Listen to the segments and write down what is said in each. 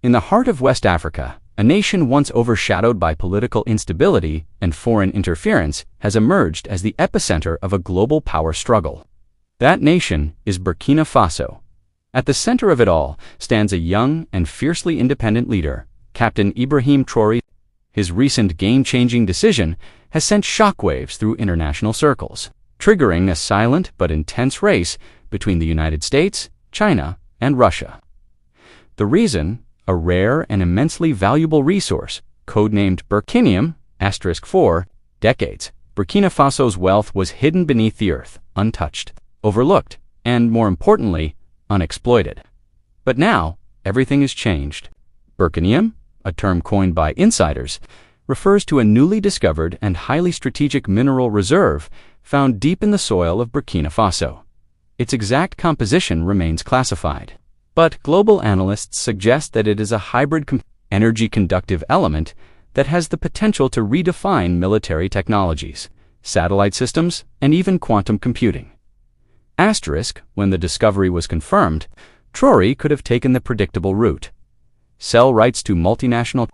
In the heart of West Africa, a nation once overshadowed by political instability and foreign interference has emerged as the epicenter of a global power struggle. That nation is Burkina Faso. At the center of it all stands a young and fiercely independent leader, Captain Ibrahim Traoré. His recent game-changing decision has sent shockwaves through international circles, triggering a silent but intense race between the United States, China, and Russia. The reason? A rare and immensely valuable resource, codenamed Burkinium, *4, decades. Burkina Faso's wealth was hidden beneath the earth, untouched, overlooked, and, more importantly, unexploited. But now, everything is changed. Burkinium, a term coined by insiders, refers to a newly discovered and highly strategic mineral reserve found deep in the soil of Burkina Faso. Its exact composition remains classified, but global analysts suggest that it is a hybrid energy-conductive element that has the potential to redefine military technologies, satellite systems, and even quantum computing. When the discovery was confirmed, Traoré could have taken the predictable route. Sell rights to multinational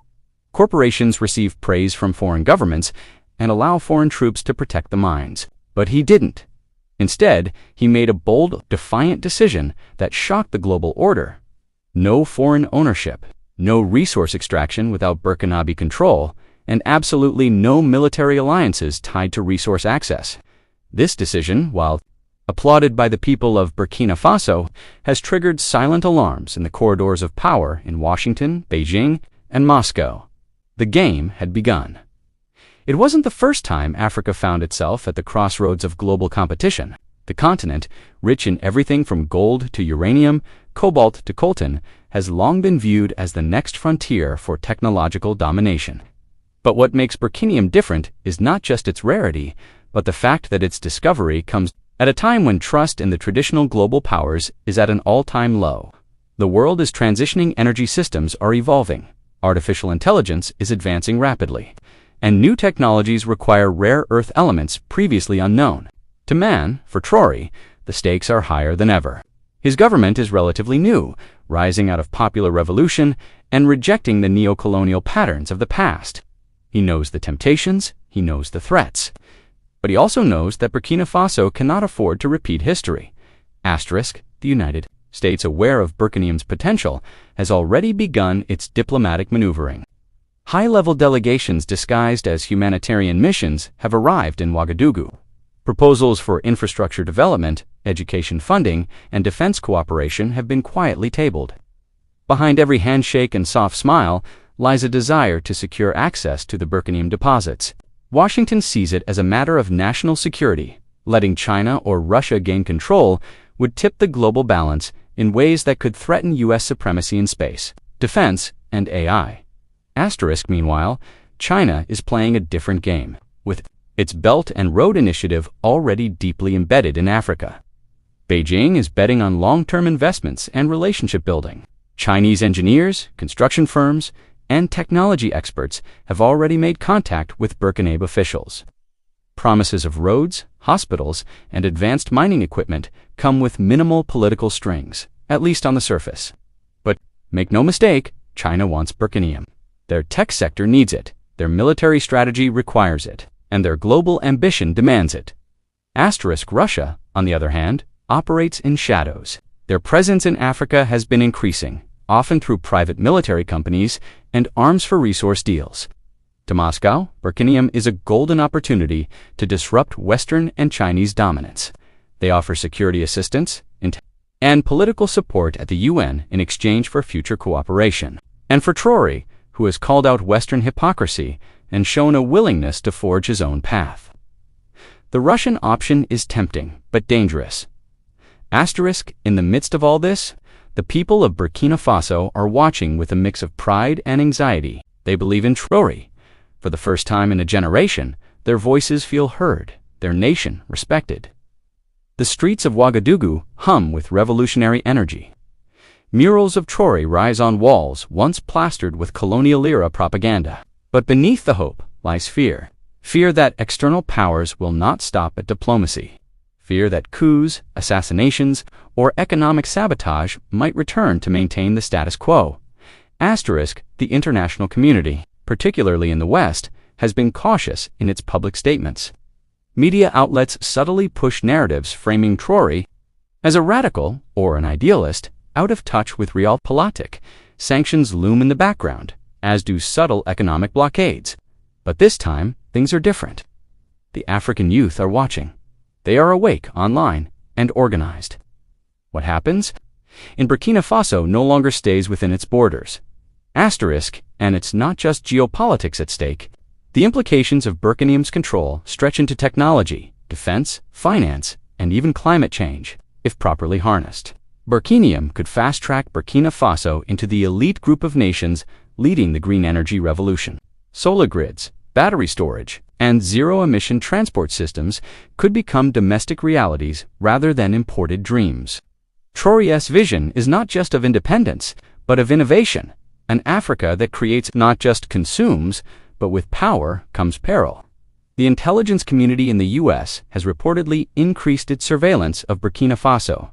corporations, receive praise from foreign governments, and allow foreign troops to protect the mines. But he didn't. Instead, he made a bold, defiant decision that shocked the global order. No foreign ownership, no resource extraction without Burkinabe control, and absolutely no military alliances tied to resource access. This decision, while applauded by the people of Burkina Faso, has triggered silent alarms in the corridors of power in Washington, Beijing, and Moscow. The game had begun. It wasn't the first time Africa found itself at the crossroads of global competition. The continent, rich in everything from gold to uranium, cobalt to coltan, has long been viewed as the next frontier for technological domination. But what makes Burkinium different is not just its rarity, but the fact that its discovery comes at a time when trust in the traditional global powers is at an all-time low. The world is transitioning, energy systems are evolving, artificial intelligence is advancing rapidly, and new technologies require rare earth elements previously unknown. To man, for Traoré, the stakes are higher than ever. His government is relatively new, rising out of popular revolution and rejecting the neo-colonial patterns of the past. He knows the temptations, he knows the threats. But he also knows that Burkina Faso cannot afford to repeat history. The United States, aware of Burkinium's potential, has already begun its diplomatic maneuvering. High-level delegations disguised as humanitarian missions have arrived in Ouagadougou. Proposals for infrastructure development, education funding, and defense cooperation have been quietly tabled. Behind every handshake and soft smile lies a desire to secure access to the Burkinium deposits. Washington sees it as a matter of national security. Letting China or Russia gain control would tip the global balance in ways that could threaten U.S. supremacy in space, defense, and AI. Meanwhile, China is playing a different game, with its Belt and Road Initiative already deeply embedded in Africa. Beijing is betting on long-term investments and relationship building. Chinese engineers, construction firms, and technology experts have already made contact with Burkinabe officials. Promises of roads, hospitals, and advanced mining equipment come with minimal political strings, at least on the surface. But make no mistake, China wants Burkinium. Their tech sector needs it, their military strategy requires it, and their global ambition demands it. Russia, on the other hand, operates in shadows. Their presence in Africa has been increasing, often through private military companies and arms for resource deals. To Moscow, Burkinium is a golden opportunity to disrupt Western and Chinese dominance. They offer security assistance and political support at the UN in exchange for future cooperation. And for Traoré, who has called out Western hypocrisy and shown a willingness to forge his own path. The Russian option is tempting, but dangerous. In the midst of all this, the people of Burkina Faso are watching with a mix of pride and anxiety. They believe in Traoré. For the first time in a generation, their voices feel heard, their nation respected. The streets of Ouagadougou hum with revolutionary energy. Murals of Traoré rise on walls once plastered with colonial-era propaganda. But beneath the hope lies fear. Fear that external powers will not stop at diplomacy. Fear that coups, assassinations, or economic sabotage might return to maintain the status quo. Asterisk, the international community, particularly in the West, has been cautious in its public statements. Media outlets subtly push narratives framing Traoré as a radical or an idealist, out of touch with realpolitik. Sanctions loom in the background, as do subtle economic blockades. But this time, things are different. The African youth are watching. They are awake online and organized. What happens? In Burkina Faso no longer stays within its borders. Asterisk, and it's not just geopolitics at stake. The implications of Burkinium's control stretch into technology, defense, finance, and even climate change, if properly harnessed. Burkinium could fast-track Burkina Faso into the elite group of nations leading the green energy revolution. Solar grids, battery storage, and zero-emission transport systems could become domestic realities rather than imported dreams. Traoré's vision is not just of independence, but of innovation, an Africa that creates, not just consumes, but with power comes peril. The intelligence community in the U.S. has reportedly increased its surveillance of Burkina Faso.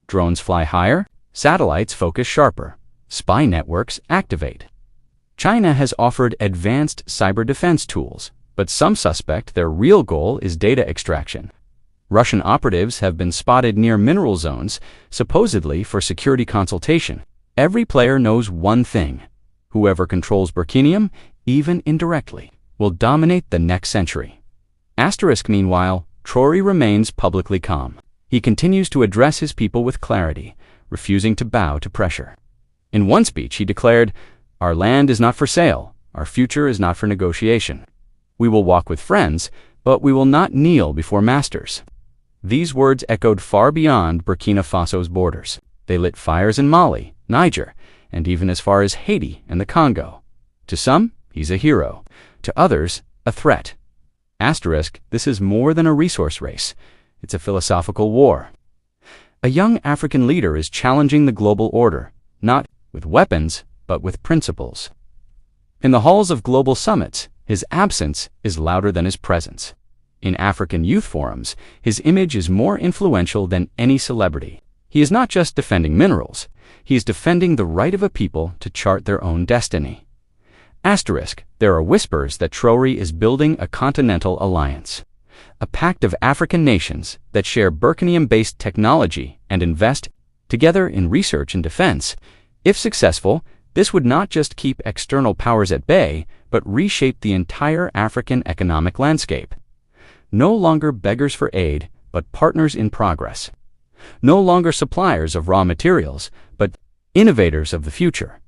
Drones fly higher, satellites focus sharper, spy networks activate. China has offered advanced cyber defense tools, but some suspect their real goal is data extraction. Russian operatives have been spotted near mineral zones, supposedly for security consultation. Every player knows one thing: whoever controls Burkinium, even indirectly, will dominate the next century. Asterisk, meanwhile, Traoré remains publicly calm. He continues to address his people with clarity, refusing to bow to pressure. In one speech he declared, "Our land is not for sale, our future is not for negotiation. We will walk with friends, but we will not kneel before masters." These words echoed far beyond Burkina Faso's borders. They lit fires in Mali, Niger, and even as far as Haiti and the Congo. To some, he's a hero. To others, a threat. Asterisk, this is more than a resource race. It's a philosophical war. A young African leader is challenging the global order, not with weapons, but with principles. In the halls of global summits, his absence is louder than his presence. In African youth forums, his image is more influential than any celebrity. He is not just defending minerals, he is defending the right of a people to chart their own destiny. Asterisk, there are whispers that Traoré is building a continental alliance, a pact of African nations that share Burkinium-based technology and invest together in research and defense. If successful, this would not just keep external powers at bay, but reshape the entire African economic landscape. No longer beggars for aid, but partners in progress. No longer suppliers of raw materials, but innovators of the future.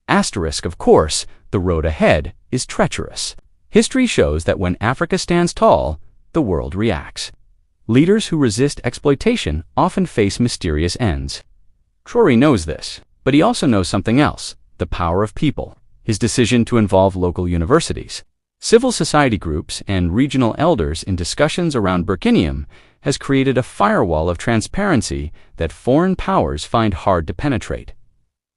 Asterisk, of course, the road ahead is treacherous. History shows that when Africa stands tall, the world reacts. Leaders who resist exploitation often face mysterious ends. Traoré knows this, but he also knows something else: the power of people. His decision to involve local universities, civil society groups, and regional elders in discussions around Burkinium has created a firewall of transparency that foreign powers find hard to penetrate.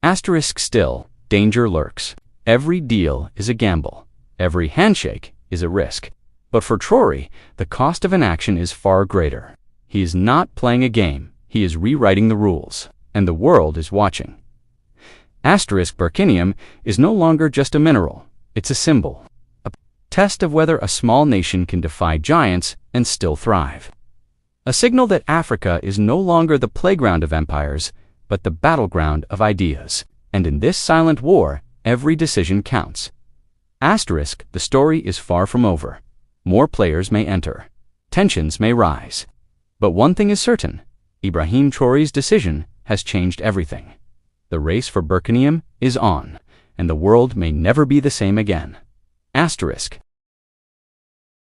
Asterisk, still, danger lurks. Every deal is a gamble. Every handshake is a risk. But for Traoré, the cost of inaction is far greater. He is not playing a game. He is rewriting the rules, and the world is watching. Asterisk, Burkinium is no longer just a mineral. It's a symbol. A test of whether a small nation can defy giants and still thrive. A signal that Africa is no longer the playground of empires, but the battleground of ideas. And in this silent war, every decision counts. Asterisk, the story is far from over. More players may enter. Tensions may rise. But one thing is certain: Ibrahim Traoré's decision has changed everything. The race for Burkinium is on, and the world may never be the same again. Asterisk.